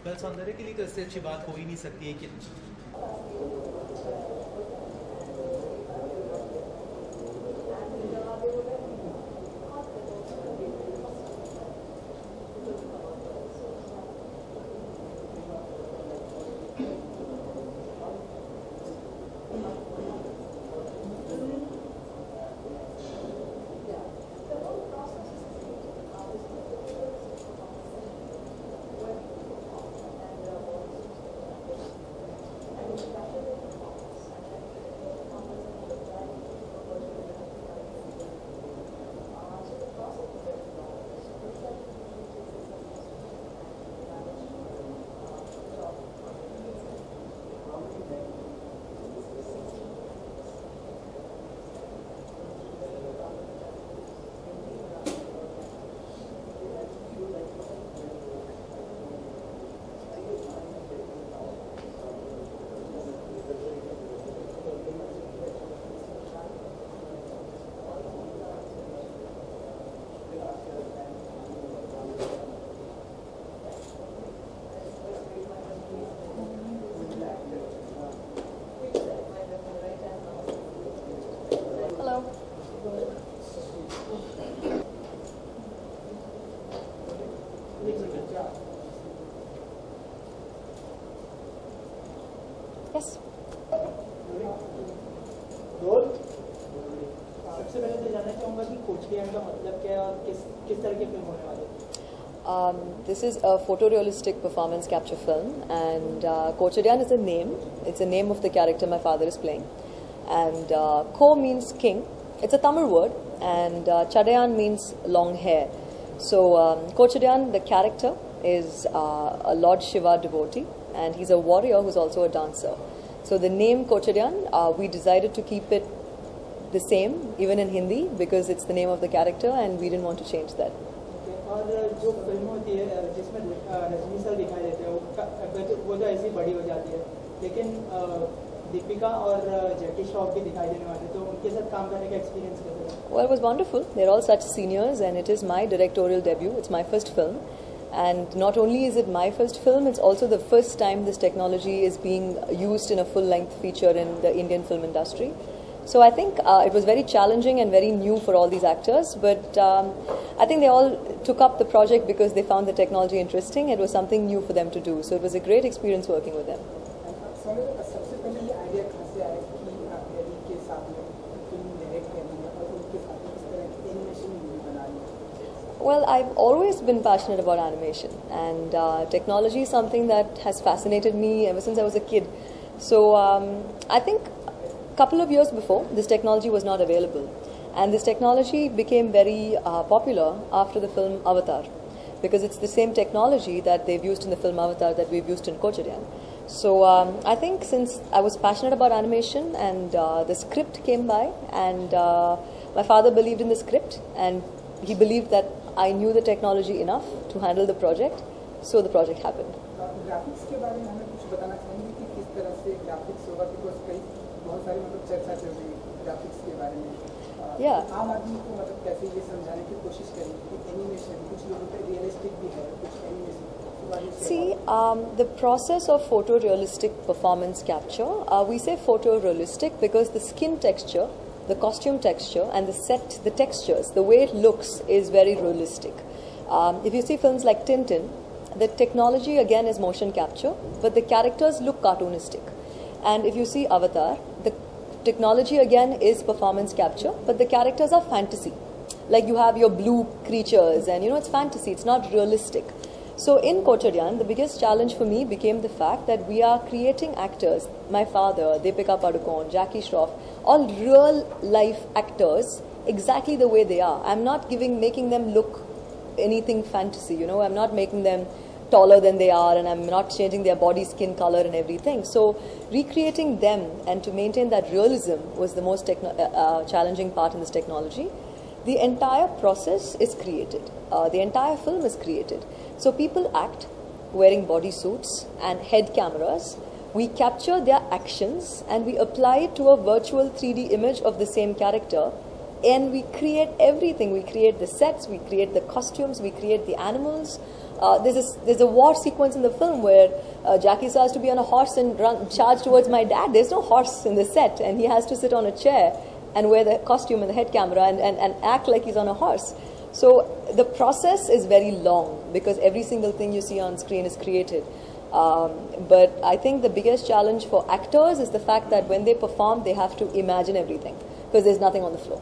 Well सौंदर्य के लिए तो इससे अच्छी बात हो ही नहीं सकती है कि Yes. सबसे पहले तो जानना चाहूँगा कि कोचडियान का मतलब क्या है और किस तरह की फिल्म होने वाली है? This is a photorealistic performance capture film, and Kochadaiiyaan is a name. It's a name of the character my father is playing. And Ko means king. It's a Tamil word, and Chadaiiyaan means long hair. So Kochadaiiyaan, the character, is a Lord Shiva devotee, and he's a warrior who's also a dancer. So the name Kochadaiiyaan, we decided to keep it the same, even in Hindi, because it's the name of the character, and we didn't want to change that. और जो film होती है जिसमें Rajni sir दिखाई देते हैं वो तो ऐसी बड़ी हो जाती है, लेकिन दीपिका और जैकी श्रॉफ भी दिखाई देने वाले, तो उनके साथ काम करने का एक्सपीरियंस कैसा है? Well, it was wonderful. They're all such seniors, and it is my directorial debut. It's my first film. And not only is it my first film, it's also the first time this technology is being used in a full-length feature in the Indian film industry. So I think it was very challenging and very new for all these actors, but I think they all took up the project because they found the technology interesting. It was something new for them to do. So it was a great experience working with them. सबसे पहले ये idea कहाँ से आया कि आप दिल्ली के साथ में फिल्म डायरेक्ट करनी है और उनके साथ इस तरह की एनिमेशन मूवी बनानी है? Well, I've always been passionate about animation, and technology is something that has fascinated me ever since I was a kid. So I think a couple of years before, this technology was not available, and this technology became very popular after the film Avatar, because it's the same technology that they've used in the film Avatar that we've used in Kochadaiiyaan. So I think since I was passionate about animation, and the script came by, and my father believed in the script, and he believed that I knew the technology enough to handle the project, so the project happened. Graphics के बारे में हमें कुछ बताना चाहेंगे कि किस तरह से ग्राफिक्स होगा, बिकॉज कई बहुत सारी चर्चा चल रही है ग्राफिक्स के बारे में. आम आदमी को कैसे ये समझाने की कोशिश करें कि एनिमेशन कुछ लोगों पे रियलिस्टिक भी है, कुछ animation. See, the process of photorealistic performance capture, we say photorealistic because the skin texture, the costume texture, and the textures, the way it looks is very realistic. If you see films like Tintin, the technology again is motion capture, but the characters look cartoonistic. And if you see Avatar, the technology again is performance capture, but the characters are fantasy. Like you have your blue creatures, and it's fantasy, it's not realistic. So in Kochadaiiyaan, the biggest challenge for me became the fact that we are creating actors. My father, Deepika Padukone, Jackie Shroff, all real life actors, exactly the way they are. I'm not making them look anything fantasy, you know. I'm not making them taller than they are, and I'm not changing their body skin color and everything. So recreating them and to maintain that realism was the most challenging part in this technology. The entire process is created. The entire film is created. So people act wearing bodysuits and head cameras. We capture their actions and we apply it to a virtual 3D image of the same character, and we create everything. We create the sets, we create the costumes, we create the animals. There's a war sequence in the film where Jackie has to be on a horse and charge towards my dad. There's no horse in the set, and he has to sit on a chair and wear the costume and the head camera and act like he's on a horse. So the process is very long because every single thing you see on screen is created. But I think the biggest challenge for actors is the fact that when they perform, they have to imagine everything because there's nothing on the floor.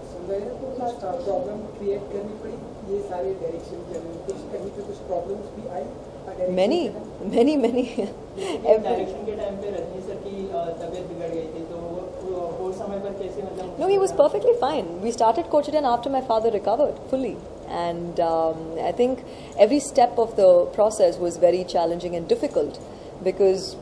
सौंदर्य को कुछ problem create करनी पड़ी ये सारे direction करने में, कुछ कहीं पे कुछ प्रॉब्लम्स भी आई? Many. डायरेक्शन के टाइम पे रजनी सर की तबीयत बिगड़ गई थी, तो वो समय पर कैसे मतलब? No, he was perfectly fine. We started Kochadaiiyaan after my father recovered fully. And I think every step of the process was very challenging and difficult because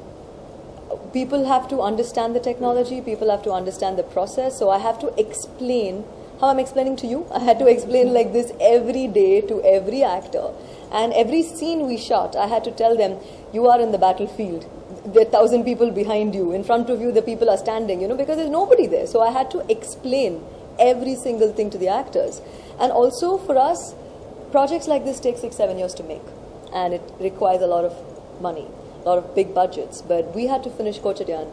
people have to understand the technology, people have to understand the process. So I have to explain how I'm explaining to you. I had to explain like this every day to every actor. And every scene we shot, I had to tell them, you are in the battlefield. There are 1,000 people behind you. In front of you, the people are standing, you know, because there's nobody there. So I had to explain every single thing to the actors. And also for us, projects like this take 6-7 years to make. And it requires a lot of money, a lot of big budgets. But we had to finish Kochadaiiyaan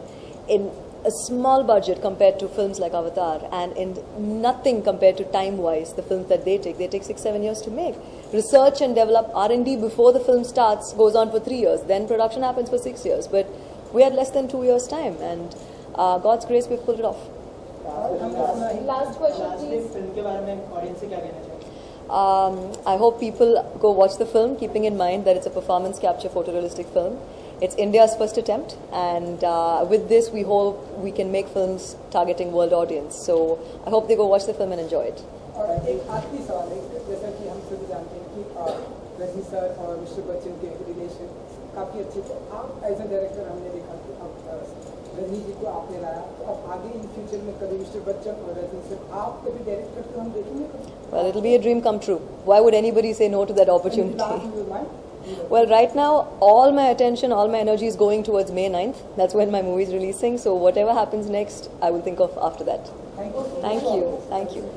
in a small budget compared to films like Avatar, and in nothing compared to time-wise, the films that they take 6-7 years to make. Research and develop R&D before the film starts goes on for 3 years. Then production happens for 6 years. But we had less than 2 years' time, and God's grace, we've pulled it off. Last question, please. Film के बारे में audience से क्या कहना चाहिए? I hope people go watch the film, keeping in mind that it's a performance capture photorealistic film. It's India's first attempt, and with this we hope we can make films targeting world audience. So I hope they go watch the film and enjoy it. और एक आखिरी सवाल है, जैसा कि हम सभी जानते हैं कि रजनी सर और मिस्टर बच्चन के रिलेशन काफ़ी अच्छे थे. आप एज ए डायरेक्टर हमने देखा कि अब रजनी जी को आपने लाया, तो अब आगे इन फ्यूचर में कभी मिस्टर बच्चन और रजनी सर आप कभी डायरेक्ट करते हम देखेंगे? Well, it'll be a dream come true. Why would anybody say no to that opportunity? Well, right now, all my attention, all my energy is going towards May 9th. That's when my movie is releasing. So whatever happens next, I will think of after that. Thank you. Thank you. Thank you.